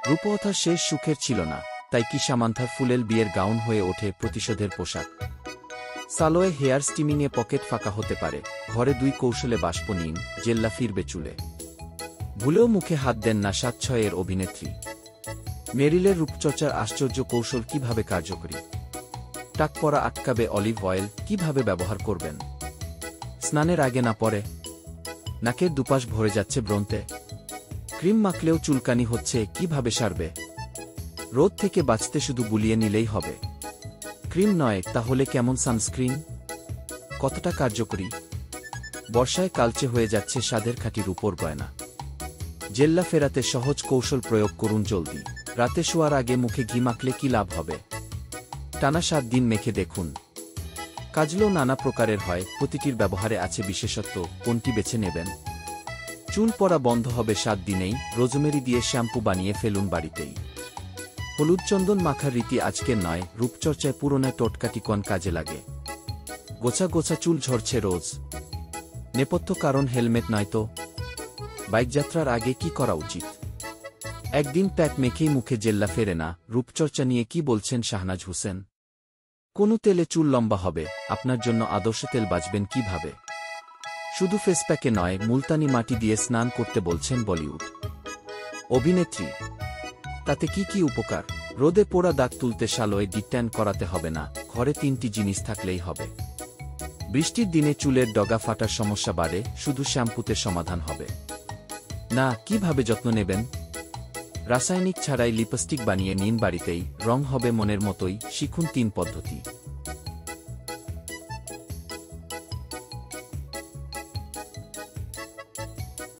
রূপকথার শেষ সুখের ছিল না, তাই কি সামান্থার ফুলেল বিয়ের গাউন হয়ে ওঠে প্রতিশোধের পোশাক। সালোয়ে হেয়ার স্টিমিংয়ে পকেট ফাঁকা হতে পারে, ঘরে 2 কৌশলে বাষ্প নিন, জেল্লা ফিরবে চুলে। ভুলেও মুখে হাত দেন না 7-6 অভিনেত্রী। মেরিলের রূপচর্চার আশ্চর্য কৌশল কিভাবে কার্যকরী। টাক পরা আটকাবে অলিভ অয়েল কিভাবে ব্যবহার করবেন। স্নানের আগে না পরে নাকের দুপাশ ভরে যাচ্ছে ব্রন্তে। ক্রিম মাখলেও চুলকানি হচ্ছে কিভাবে সারবে। রোদ থেকে বাঁচতে শুধু বুলিয়ে নিলেই হবে। ক্রিম নয় তাহলে কেমন সানস্ক্রিন? কতটা কার্যকরী? বর্ষায় কালচে হয়ে যাচ্ছে স্বাদের খাঁটি রূপোর গয়না। জেল্লা ফেরাতে সহজ কৌশল প্রয়োগ করুন জলদি। রাতে শোয়ার আগে মুখে ঘি মাখলে কি লাভ হবে? টানা 7 দিন মেখে দেখুন। কাজলও নানা প্রকারের হয়, প্রতিটির ব্যবহারে আছে বিশেষত্ব, কোনটি বেছে নেবেন? চুল পড়া বন্ধ হবে 7 দিনেই, রোজমেরি দিয়ে শ্যাম্পু বানিয়ে ফেলুন বাড়িতেই। হলুদ চন্দন মাখার রীতি আজকের নয়, রূপচর্চায় পুরনো টোটকাটিকন কাজে লাগে। গোছা গোছা চুল ঝরছে রোজ, নেপথ্য কারণ হেলমেট নয় তো? বাইকযাত্রার আগে কি করা উচিত? একদিন প্যাক মেখেই মুখে জেল্লা ফেরে না। রূপচর্চা নিয়ে কি বলছেন শাহনাজ হুসেন? কোন তেলে চুল লম্বা হবে? আপনার জন্য আদর্শ তেল বাছবেন কিভাবে? শুধু ফেসপ্যাকে নয়, মুলতানি মাটি দিয়ে স্নান করতে বলছেন বলিউড অভিনেত্রী। তাতে কি কি উপকার? রোদে পোড়া দাগ তুলতে সালোয় ডিট্যান করাতে হবে না, ঘরে 3টি জিনিস থাকলেই হবে। বৃষ্টির দিনে চুলের ডগা ফাটার সমস্যা বাড়ে, শুধু শ্যাম্পুতে সমাধান হবে না। কিভাবে যত্ন নেবেন? রাসায়নিক ছাড়াই লিপস্টিক বানিয়ে নিন বাড়িতেই, রং হবে মনের মতোই। শিখুন 3 পদ্ধতি।